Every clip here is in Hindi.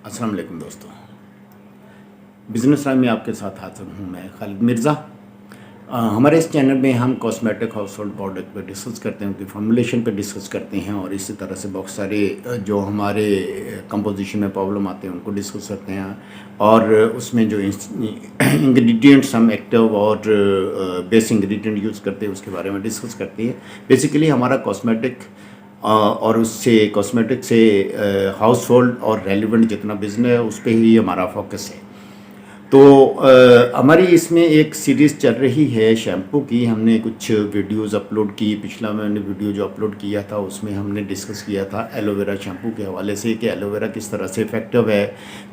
अस्सलाम वालेकुम दोस्तों। बिज़नेस टाइम में आपके साथ हाज़िर हूँ मैं खालिद मिर्ज़ा। हमारे इस चैनल में हम कॉस्मेटिक हाउस होल्ड प्रोडक्ट पे डिस्कस करते हैं, उनकी फॉर्मुलेशन पे डिस्कस करते हैं और इसी तरह से बहुत सारे जो हमारे कंपोजिशन में प्रॉब्लम आते हैं उनको डिस्कस करते हैं और उसमें जो इंग्रेडिएंट्स हम एक्टिव और बेस इंग्रेडिएंट यूज़ करते हैं उसके बारे में डिस्कस करते हैं। बेसिकली हमारा कॉस्मेटिक और उससे कॉस्मेटिक से हाउस होल्ड और रेलिवेंट जितना बिज़नेस है उस पर ही हमारा फोकस है। तो हमारी इसमें एक सीरीज़ चल रही है शैम्पू की। हमने कुछ वीडियोस अपलोड की। पिछला मैंने वीडियो जो अपलोड किया था उसमें हमने डिस्कस किया था एलोवेरा शैम्पू के हवाले से कि एलोवेरा किस तरह से इफ़ेक्टिव है,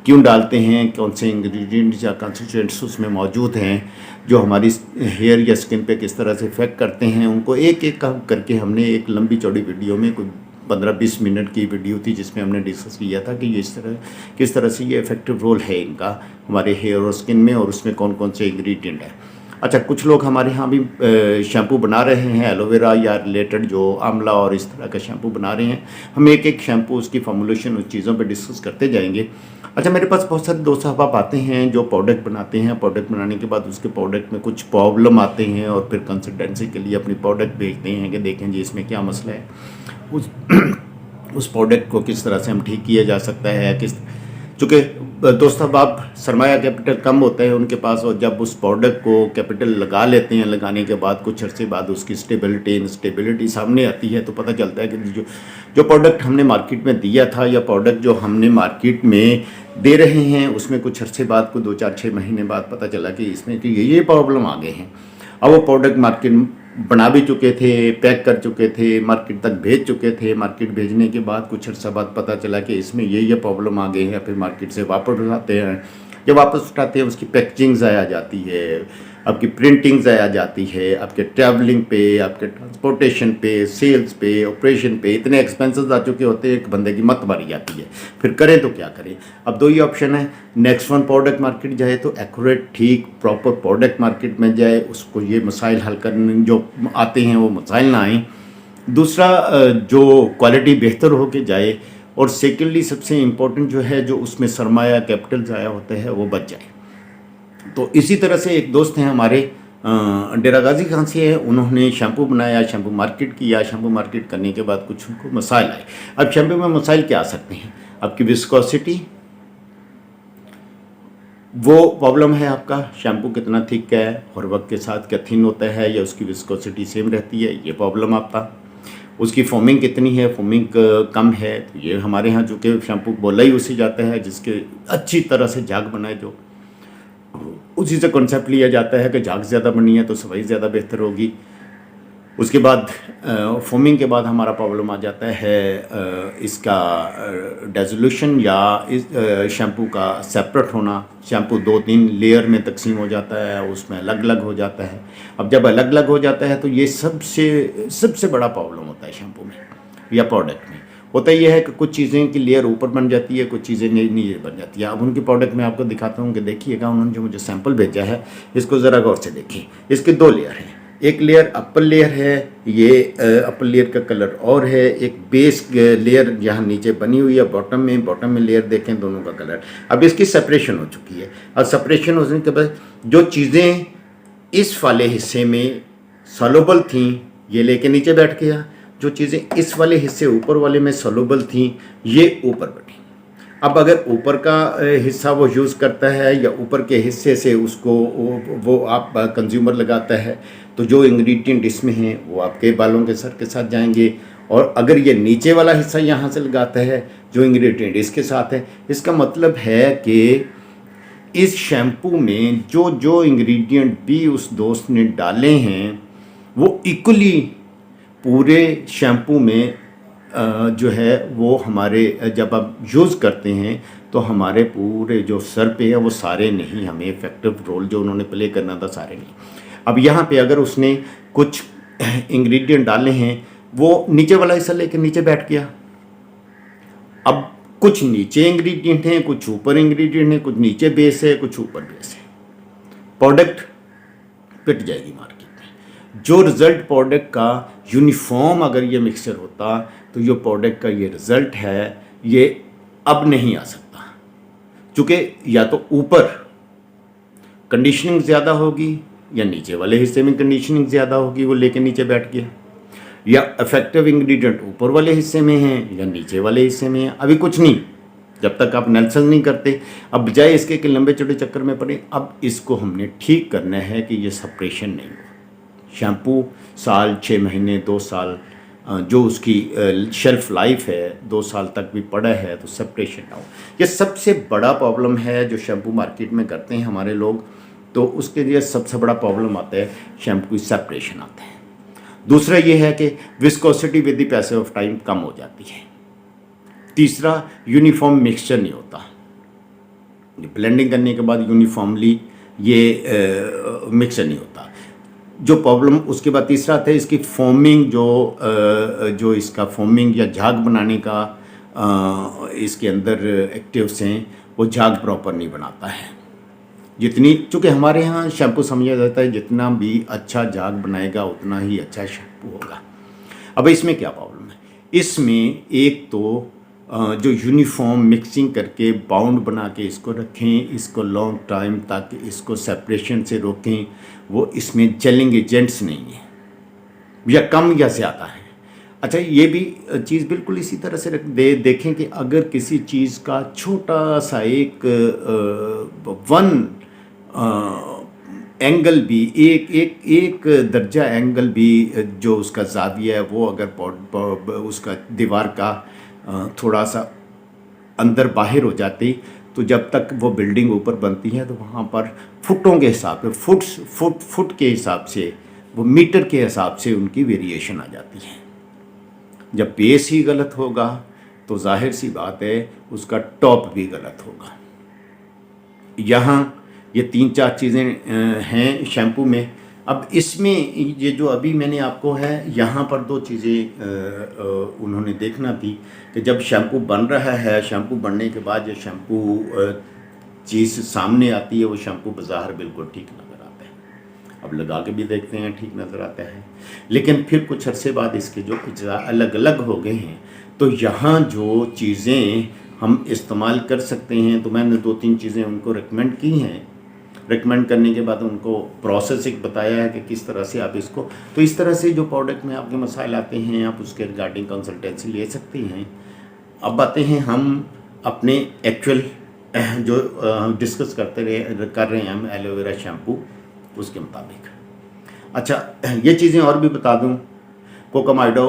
क्यों डालते हैं, कौन से इंग्रेडिएंट्स या कंस्टिट्यूएंट्स उसमें मौजूद हैं जो हमारी हेयर या स्किन पे किस तरह से इफ़ेक्ट करते हैं। उनको एक एक करके हमने एक लंबी चौड़ी वीडियो में कुछ 15-20 मिनट की वीडियो थी जिसमें हमने डिस्कस किया था कि ये किस तरह से ये इफ़ेक्टिव रोल है इनका हमारे हेयर और स्किन में और उसमें कौन कौन से इंग्रेडिएंट है। अच्छा, कुछ लोग हमारे यहाँ भी शैम्पू बना रहे हैं एलोवेरा या रिलेटेड जो आंवला और इस तरह का शैम्पू बना रहे हैं। हम एक एक शैम्पू उसकी फॉर्मुलेशन उस चीज़ों पर डिस्कस करते जाएंगे। अच्छा, मेरे पास बहुत सारे दोस्त अहबाब आते हैं जो प्रोडक्ट बनाते हैं। प्रोडक्ट बनाने के बाद उसके प्रोडक्ट में कुछ प्रॉब्लम आते हैं और फिर कंसल्टेंसी के लिए अपनी प्रोडक्ट भेजते हैं कि देखें जी इसमें क्या मसला है, उस प्रोडक्ट को किस तरह से हम ठीक किया जा सकता है। चूँकि दोस्तों अहबाब सरमाया कैपिटल कम होता है उनके पास और जब उस प्रोडक्ट को कैपिटल लगा लेते हैं, लगाने के बाद कुछ अर्से बाद उसकी इंस्टेबिलिटी सामने आती है तो पता चलता है कि जो प्रोडक्ट हमने मार्केट में दिया था या प्रोडक्ट जो हमने मार्केट में दे रहे हैं उसमें कुछ अर्से बाद को 2-4-6 महीने बाद पता चला कि इसमें कि ये प्रॉब्लम आ गए हैं। अब वो प्रोडक्ट मार्केट बना भी चुके थे, पैक कर चुके थे, मार्केट तक भेज चुके थे। मार्केट भेजने के बाद कुछ अर्सा बाद पता चला कि इसमें ये प्रॉब्लम आ गई है। फिर मार्केट से वापस उठाते हैं। जब वापस उठाते हैं उसकी पैकेजिंग ज़ाया जाती है, आपकी प्रिंटिंग ज़ाया जाती है, आपके ट्रैवलिंग पे, आपके ट्रांसपोर्टेशन पे, सेल्स पे, ऑपरेशन पे इतने एक्सपेंसेस आ चुके होते हैं, एक बंदे की मत मारी जाती है। फिर करें तो क्या करें। अब दो ही ऑप्शन है, नेक्स्ट वन प्रोडक्ट मार्केट जाए तो एक्यूरेट ठीक प्रॉपर प्रोडक्ट मार्केट में जाए, उसको ये मसाइल हल करने जो आते हैं वो मसाइल ना आए। दूसरा जो क्वालिटी बेहतर हो के जाए और सेकेंडली सबसे इम्पोर्टेंट जो है जो उसमें सरमाया कैपिटल ज़ाया होता है वो बच जाए। तो इसी तरह से एक दोस्त हैं हमारे डेरा गाजी खान से है, उन्होंने शैम्पू बनाया, शैम्पू मार्केट किया। शैम्पू मार्केट करने के बाद कुछ उनको मसाइल आए। अब शैम्पू में मसाइल क्या आ सकते हैं, आपकी विस्कोसिटी, वो प्रॉब्लम है आपका शैम्पू कितना थिक है और वक्त के साथ क्या थिन होता है या उसकी विस्कोसिटी सेम रहती है, ये प्रॉब्लम आपका। उसकी फोमिंग कितनी है, फोमिंग कम है तो ये हमारे यहाँ चूँकि शैम्पू बोला ही उसी जाता है जिसके अच्छी तरह से झाग बनाए, जो उसी से कॉन्सेप्ट लिया जाता है कि झाग ज़्यादा बनी है तो सफाई ज़्यादा बेहतर होगी। उसके बाद फोमिंग के बाद हमारा प्रॉब्लम आ जाता है इसका डेजोल्यूशन या इस शैम्पू का सेपरेट होना। शैम्पू 2-3 लेयर में तकसीम हो जाता है, उसमें अलग अलग हो जाता है। अब जब अलग अलग हो जाता है तो ये सबसे बड़ा प्रॉब्लम होता है शैम्पू में या प्रोडक्ट में। होता यह है कि कुछ चीज़ें की लेयर ऊपर बन जाती है, कुछ चीज़ें नीचे बन जाती है। अब उनकी प्रोडक्ट में आपको दिखाता हूँ कि देखिएगा, उन्होंने जो मुझे सैंपल भेजा है इसको ज़रा गौर से देखिए। इसके 2 लेयर हैं, एक लेयर अपर लेयर है, ये अपर लेयर का कलर और है, एक बेस लेयर यहाँ नीचे बनी हुई है बॉटम में लेयर देखें दोनों का कलर। अब इसकी सेपरेशन हो चुकी है। अब सेपरेशन होने के बाद जो चीज़ें इस वाले हिस्से में सॉल्युबल थी ये लेके नीचे बैठ गया, जो चीज़ें इस वाले हिस्से ऊपर वाले में सॉल्युबल थी ये ऊपर बढ़ी। अब अगर ऊपर का हिस्सा वो यूज़ करता है या ऊपर के हिस्से से उसको वो आप कंज्यूमर लगाता है तो जो इंग्रेडिएंट इसमें हैं वो आपके बालों के सर के साथ जाएंगे। और अगर ये नीचे वाला हिस्सा यहाँ से लगाता है जो इंग्रेडिएंट इसके साथ है, इसका मतलब है कि इस शैम्पू में जो जो इंग्रेडिएंट भी उस दोस्त ने डाले हैं वो इक्वली पूरे शैम्पू में जो है वो हमारे जब आप यूज़ करते हैं तो हमारे पूरे जो सर पे है वो सारे नहीं, हमें इफेक्टिव रोल जो उन्होंने प्ले करना था सारे नहीं। अब यहाँ पे अगर उसने कुछ इंग्रेडिएंट डाले हैं वो नीचे वाला हिस्सा लेकर नीचे बैठ गया। अब कुछ नीचे इंग्रेडिएंट हैं, कुछ ऊपर इंग्रेडिएंट हैं, कुछ नीचे बेस है, कुछ ऊपर बेस है, प्रोडक्ट पिट जाएगी मार्केट में। जो रिज़ल्ट प्रोडक्ट का यूनिफॉर्म अगर ये मिक्सचर होता तो जो प्रोडक्ट का ये रिज़ल्ट है ये अब नहीं आ सकता। चूँकि या तो ऊपर कंडीशनिंग ज़्यादा होगी या नीचे वाले हिस्से में कंडीशनिंग ज़्यादा होगी, वो लेके नीचे बैठ गया, या इफेक्टिव इंग्रेडिएंट ऊपर वाले हिस्से में है या नीचे वाले हिस्से में है। अभी कुछ नहीं, जब तक आप एनालिसिस नहीं करते, अब बजाय इसके कि लंबे चौड़े चक्कर में पड़े, अब इसको हमने ठीक करना है कि ये सेपरेशन नहीं हो। शैम्पू साल, 6 महीने, 2 साल जो उसकी शेल्फ लाइफ है, 2 साल तक भी पड़ा है तो सेपरेशन ना हो। ये सबसे बड़ा प्रॉब्लम है जो शैम्पू मार्केट में करते हैं हमारे लोग, तो उसके लिए सबसे बड़ा प्रॉब्लम आता है शैम्पू की सेपरेशन आता है। दूसरा ये है कि viscosity with the passage of time कम हो जाती है। तीसरा, यूनिफॉर्म मिक्सचर नहीं होता, ब्लेंडिंग करने के बाद यूनिफॉर्मली ये मिक्सचर नहीं होता। जो प्रॉब्लम उसके बाद तीसरा आता है इसकी फॉर्मिंग, जो इसका फॉर्मिंग या झाग बनाने का इसके अंदर एक्टिव्स हैं, वो झाग प्रॉपर नहीं बनाता है। जितनी, चूँकि हमारे यहाँ शैम्पू समझा जाता है जितना भी अच्छा झाग बनाएगा उतना ही अच्छा शैम्पू होगा। अब इसमें क्या प्रॉब्लम है, इसमें एक तो जो यूनिफॉर्म मिक्सिंग करके बाउंड बना के इसको रखें, इसको लॉन्ग टाइम ताकि इसको सेपरेशन से रोकें, वो इसमें जेलिंग एजेंट्स नहीं है या कम या ज़्यादा है। अच्छा, ये भी चीज़ बिल्कुल इसी तरह से देखें कि अगर किसी चीज़ का छोटा सा एक वन एंगल भी, एक दर्जा एंगल भी जो उसका जाविया है वो अगर उसका दीवार का थोड़ा सा अंदर बाहर हो जाती, तो जब तक वो बिल्डिंग ऊपर बनती है तो वहाँ पर फुटों के हिसाब से, फुट के हिसाब से, वो मीटर के हिसाब से उनकी वेरिएशन आ जाती है। जब बेस ही गलत होगा तो जाहिर सी बात है उसका टॉप भी गलत होगा। यहाँ ये 3-4 चीज़ें हैं शैम्पू में। अब इसमें ये जो अभी मैंने आपको है, यहाँ पर 2 चीज़ें उन्होंने देखना थी कि जब शैम्पू बन रहा है, शैम्पू बनने के बाद जो शैम्पू चीज़ सामने आती है वो शैम्पू बाज़ार बिल्कुल ठीक नज़र आता है। अब लगा के भी देखते हैं ठीक नज़र आता है, लेकिन फिर कुछ अरसे बाद इसके जो अलग अलग हो गए हैं, तो यहाँ जो चीज़ें हम इस्तेमाल कर सकते हैं, तो मैंने 2-3 चीज़ें उनको रिकमेंड की हैं। रिकमेंड करने के बाद उनको प्रोसेस एक बताया है कि किस तरह से आप इसको, तो इस तरह से जो प्रोडक्ट में आपके मसाइल आते हैं आप उसके रिगार्डिंग कंसल्टेंसी ले सकते हैं। अब आते हैं हम अपने एक्चुअल जो डिस्कस कर रहे हैं हम एलोवेरा शैम्पू, उसके मुताबिक। अच्छा, ये चीज़ें और भी बता दूं, कोकामाइडो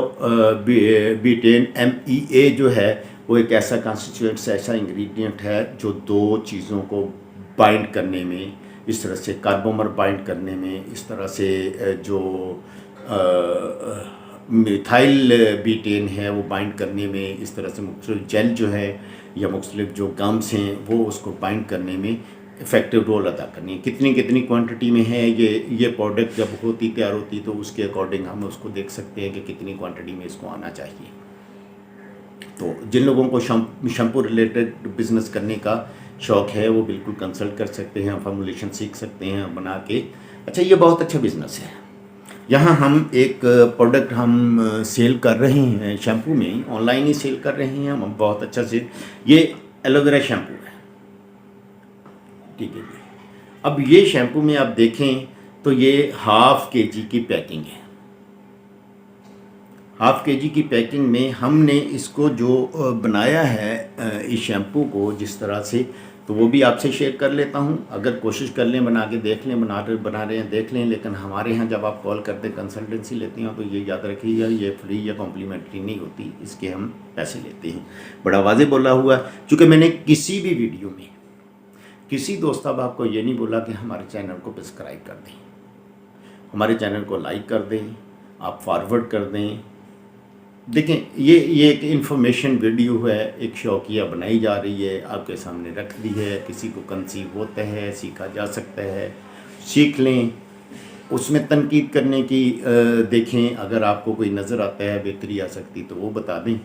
बीटेन MEA जो है वो एक ऐसा कॉन्स्टिट्यूएंट्स, ऐसा इंग्रेडिएंट है जो 2 चीज़ों को बाइंड करने में, इस तरह से कार्बोमर बाइंड करने में, इस तरह से जो मिथाइल बीटेन है वो बाइंड करने में, इस तरह से मुख्तलिफ जेल जो है या मुख्तलिफ जो गम्स हैं वो उसको बाइंड करने में इफ़ेक्टिव रोल अदा करनी है। कितनी क्वांटिटी में है ये प्रोडक्ट जब तैयार होती तो उसके अकॉर्डिंग हम उसको देख सकते हैं कि कितनी क्वांटिटी में इसको आना चाहिए। तो जिन लोगों को शैम्पू रिलेटेड बिज़नेस करने का शौक़ है वो बिल्कुल कंसल्ट कर सकते हैं, फॉर्मुलेशन सीख सकते हैं बना के। अच्छा, ये बहुत अच्छा बिज़नेस है। यहाँ हम एक प्रोडक्ट हम सेल कर रहे हैं शैम्पू में, ऑनलाइन ही सेल कर रहे हैं हम बहुत अच्छा से। ये एलोवेरा शैम्पू है, ठीक है जी। अब ये शैम्पू में आप देखें तो ये ½ kg की पैकिंग है। ½ kg की पैकिंग में हमने इसको जो बनाया है इस शैम्पू को जिस तरह से, तो वो भी आपसे शेयर कर लेता हूँ। अगर कोशिश कर लें, बना के देख लें, बना रहे हैं देख लें। लेकिन हमारे यहाँ जब आप कॉल करते कंसल्टेंसी लेते हैं तो ये याद रखिएगा, ये फ्री या कॉम्प्लीमेंट्री नहीं होती, इसके हम पैसे लेते हैं। बड़ा वाज़ेह बोला हुआ, चूँकि मैंने किसी भी वीडियो में किसी दोस्त साहब को ये नहीं बोला कि हमारे चैनल को सब्सक्राइब कर दें, हमारे चैनल को लाइक कर दें, आप फॉरवर्ड कर दें। देखें, ये एक इन्फॉर्मेशन वीडियो है, एक शौकिया बनाई जा रही है, आपके सामने रख दी है। किसी को कंसीव होता है, सीखा जा सकता है, सीख लें। उसमें तनकीद करने की देखें, अगर आपको कोई नज़र आता है बेहतरी आ सकती तो वो बता दें,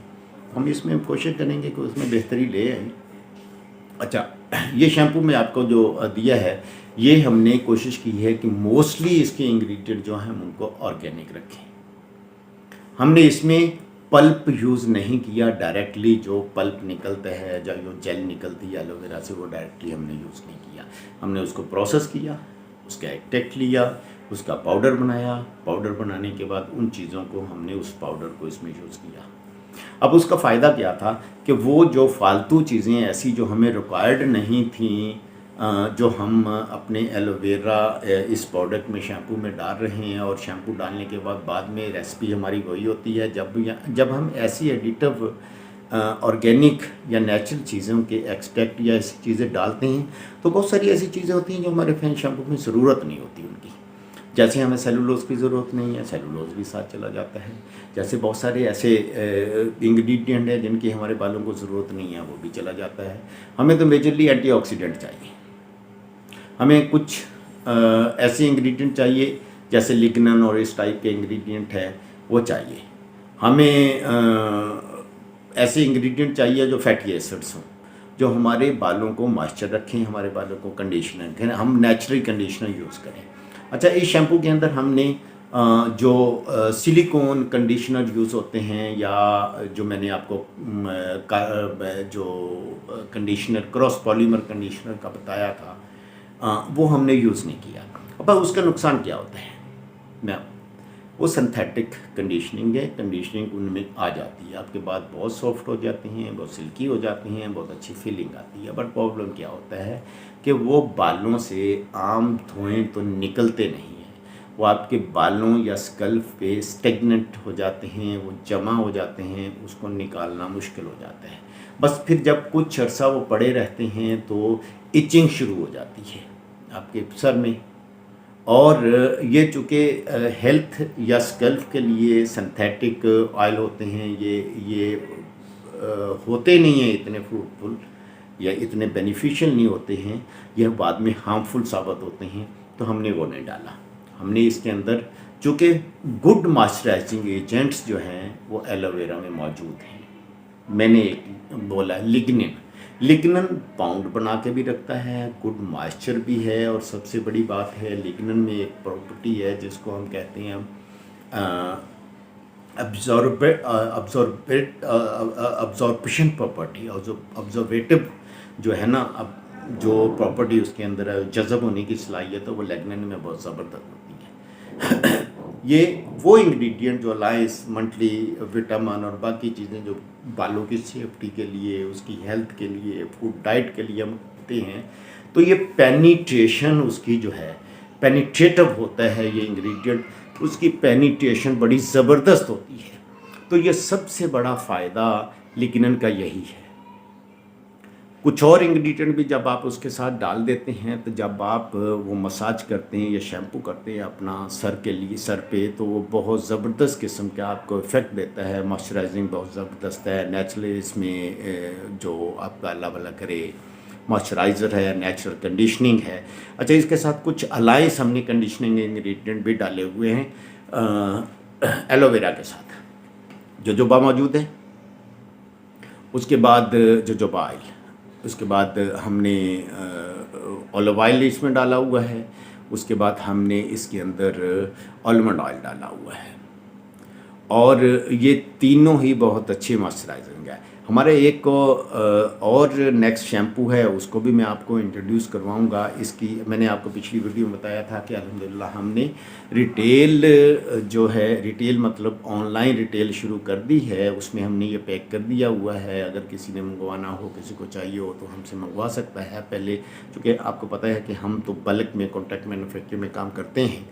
हम इसमें कोशिश करेंगे कि उसमें बेहतरी ले आए। अच्छा, ये शैम्पू में आपको जो दिया है, ये हमने कोशिश की है कि मोस्टली इसके इंग्रेडिएंट जो हैं उनको ऑर्गेनिक रखें। हमने इसमें पल्प यूज़ नहीं किया डायरेक्टली, जो पल्प निकलता है, जो जेल निकलती है एलोवेरा से, वो डायरेक्टली हमने यूज़ नहीं किया। हमने उसको प्रोसेस किया, उसका एक्सट्रैक्ट लिया, उसका पाउडर बनाया। पाउडर बनाने के बाद उन चीज़ों को हमने उस पाउडर को इसमें यूज़ किया। अब उसका फ़ायदा क्या था कि वो जो फालतू चीज़ें ऐसी जो हमें रिक्वायर्ड नहीं थी, जो हम अपने एलोवेरा इस प्रोडक्ट में शैम्पू में डाल रहे हैं, और शैम्पू डालने के बाद में रेसिपी हमारी वही होती है। जब हम ऐसी एडिटिव ऑर्गेनिक या नेचुरल चीज़ों के एक्सट्रैक्ट या ऐसी चीज़ें डालते हैं, तो बहुत सारी ऐसी चीज़ें होती हैं जो हमारे फेस शैम्पू में ज़रूरत नहीं होती उनकी। जैसे हमें सेलुलोज की ज़रूरत नहीं है, सेलुलोज भी साथ चला जाता है। जैसे बहुत सारे ऐसे इंग्रेडिएंट हैं जिनकी हमारे बालों को ज़रूरत नहीं है, वो भी चला जाता है। हमें तो मेजरली एंटीऑक्सीडेंट चाहिए। हमें कुछ ऐसे इंग्रेडिएंट चाहिए जैसे लिग्नन और इस टाइप के इंग्रेडिएंट है, वो चाहिए। हमें ऐसे इंग्रेडिएंट चाहिए जो फैटी एसिड्स हों, जो हमारे बालों को मॉइस्चर रखें, हमारे बालों को कंडीशनर रखें, हम नेचुरल कंडीशनर यूज़ करें। अच्छा, इस शैम्पू के अंदर हमने जो सिलिकॉन कंडीशनर यूज़ होते हैं, या जो मैंने आपको जो कंडीशनर क्रॉस पॉलीमर कंडीशनर का बताया था, वो हमने यूज़ नहीं किया। अब उसका नुकसान क्या होता है, वो सिंथेटिक कंडीशनिंग है। कंडीशनिंग उनमें आ जाती है, आपके बाल बहुत सॉफ्ट हो जाते हैं, बहुत सिल्की हो जाती हैं, बहुत अच्छी फीलिंग आती है। बट प्रॉब्लम क्या होता है कि वो बालों से आम धोएं तो निकलते नहीं हैं, वो आपके बालों या स्कल्फ पे स्टेगनेंट हो जाते हैं, वो जमा हो जाते हैं, उसको निकालना मुश्किल हो जाता है। बस फिर जब कुछ अर्सा वो पड़े रहते हैं तो इचिंग शुरू हो जाती है आपके सर में। और ये चूँकि हेल्थ या स्कल्फ के लिए सिंथेटिक ऑयल होते हैं, ये होते नहीं हैं इतने फ्रूटफुल या इतने बेनिफिशियल नहीं होते हैं, यह बाद में हार्मफुल साबित होते हैं, तो हमने वो नहीं डाला। हमने इसके अंदर चूँकि गुड मॉइस्चराइजिंग एजेंट्स जो हैं वो एलोवेरा में मौजूद हैं। मैंने एक बोला लिग्नन पाउंड बना के भी रखता है, गुड मॉइस्चर भी है, और सबसे बड़ी बात है लिग्नन में एक प्रॉपर्टी है जिसको हम कहते हैं अब्जॉर्प्शन प्रॉपर्टी, ऑब्जर्वेटिव जो है ना, अब जो प्रॉपर्टी उसके अंदर है, जज़ब होने की सलाहियत है, वो लिग्नन में बहुत ज़बरदस्त होती है। ये वो इंग्रेडिएंट जो अलाइस मंथली विटामिन और बाकी चीज़ें जो बालों की सेफ्टी के लिए, उसकी हेल्थ के लिए, फूड डाइट के लिए हम करते हैं, तो ये पेनिट्रेशन उसकी जो है, पेनिट्रेटिव होता है ये इंग्रेडिएंट, उसकी पेनिट्रेशन बड़ी ज़बरदस्त होती है। तो ये सबसे बड़ा फ़ायदा लिग्नन का यही है। कुछ और इंग्रेडिएंट भी जब आप उसके साथ डाल देते हैं, तो जब आप वो मसाज करते हैं या शैम्पू करते हैं अपना सर के लिए, सर पे, तो वो बहुत ज़बरदस्त किस्म का आपको इफ़ेक्ट देता है। मॉइस्चराइजिंग बहुत ज़बरदस्त है, नेचुरली इसमें जो आपका अल्लाह भला करे मॉइस्चराइज़र है, नेचुरल कंडीशनिंग है। अच्छा, इसके साथ कुछ अलाइस हमने कंडीशनिंग इंग्रेडिएंट भी डाले हुए हैं एलोवेरा के साथ, जोजोबा मौजूद है, उसके बाद जोजोबा ऑयल, उसके बाद हमने ऑलिव ऑयल इसमें डाला हुआ है, उसके बाद हमने इसके अंदर आलमंड ऑयल डाला हुआ है, और ये तीनों ही बहुत अच्छे मॉइस्चराइजिंग है। हमारे एक और नेक्स्ट शैम्पू है, उसको भी मैं आपको इंट्रोड्यूस करवाऊंगा। इसकी मैंने आपको पिछली वीडियो में बताया था कि अल्हम्दुलिल्लाह हमने रिटेल जो है, रिटेल मतलब ऑनलाइन रिटेल शुरू कर दी है, उसमें हमने ये पैक कर दिया हुआ है। अगर किसी ने मंगवाना हो, किसी को चाहिए हो, तो हमसे मंगवा सकता है। पहले चूँकि आपको पता है कि हम तो बल्क में कॉन्ट्रैक्ट मैन्युफैक्चर में काम करते हैं,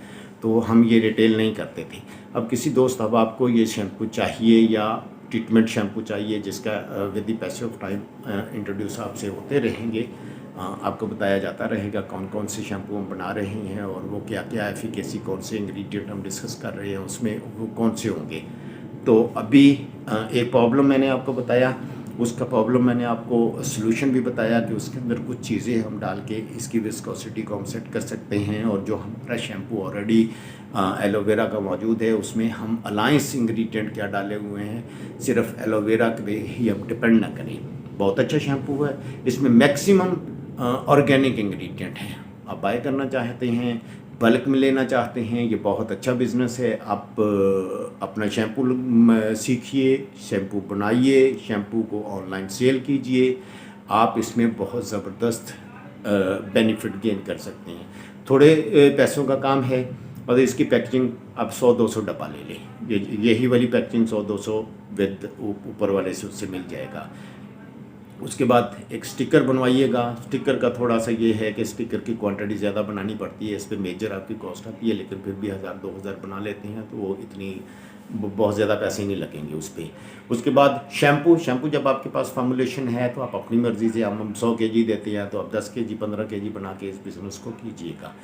तो हम ये रिटेल नहीं करते थे। अब किसी दोस्त अब आपको ये शैम्पू चाहिए या ट्रीटमेंट शैम्पू चाहिए, जिसका with the passage of time introduce आपसे होते रहेंगे, आपको बताया जाता रहेगा कौन कौन से शैम्पू हम बना रहे हैं और वो क्या क्या एफिकेसी, कौन से इंग्रेडिएंट हम डिस्कस कर रहे हैं, उसमें वो कौन से होंगे। तो अभी एक प्रॉब्लम मैंने आपको बताया, उसका प्रॉब्लम मैंने आपको सलूशन भी बताया कि उसके अंदर कुछ चीज़ें हम डाल के इसकी विस्कोसिटी को हम सेट कर सकते हैं। और जो हमारा शैम्पू ऑलरेडी एलोवेरा का मौजूद है, उसमें हम अलाइंस इंग्रेडिएंट क्या डाले हुए हैं, सिर्फ एलोवेरा पे ही हम डिपेंड ना करें। बहुत अच्छा शैम्पू है, इसमें मैक्सिमम ऑर्गेनिक इंग्रेडिएंट हैं। आप बाय करना चाहते हैं बल्क में लेना चाहते हैं, ये बहुत अच्छा बिज़नेस है। आप अपना शैम्पू सीखिए, शैम्पू बनाइए, शैम्पू को ऑनलाइन सेल कीजिए। आप इसमें बहुत ज़बरदस्त बेनिफिट गेन कर सकते हैं। थोड़े पैसों का काम है और इसकी पैकेजिंग आप 100-200 डब्बा ले लें। यही वाली पैकेजिंग 100-200 विद ऊपर वाले से उससे मिल जाएगा। उसके बाद एक स्टिकर बनवाइएगा। स्टिकर का थोड़ा सा ये है कि स्टिकर की क्वांटिटी ज़्यादा बनानी पड़ती है, इस पर मेजर आपकी कॉस्ट आती है, लेकिन फिर भी 1000-2000 बना लेते हैं तो वो इतनी बहुत ज़्यादा पैसे नहीं लगेंगे उस पर। उसके बाद शैम्पू जब आपके पास फॉर्मुलेशन है तो आप अपनी मर्ज़ी से, हम 100 kg देते हैं तो आप 10 kg 15 kg बना के इस बिज़नेस को कीजिएगा।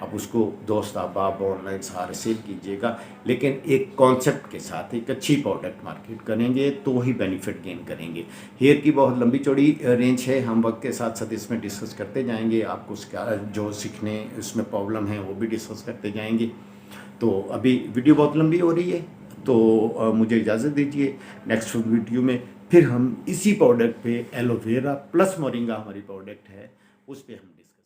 आप उसको दोस्त अहबाब ऑनलाइन सारे सेल कीजिएगा, लेकिन एक कॉन्सेप्ट के साथ एक अच्छी प्रोडक्ट मार्केट करेंगे तो ही बेनिफिट गेन करेंगे। हेयर की बहुत लंबी चौड़ी रेंज है, हम वक्त के साथ साथ इसमें डिस्कस करते जाएंगे। आपको उसका जो सीखने इसमें प्रॉब्लम है वो भी डिस्कस करते जाएंगे। तो अभी वीडियो बहुत लंबी हो रही है, तो मुझे इजाज़त दीजिए। नेक्स्ट वीडियो में फिर हम इसी प्रोडक्ट पे एलोवेरा प्लस मोरिंगा हमारी प्रोडक्ट है, उस पर हम डिस्कस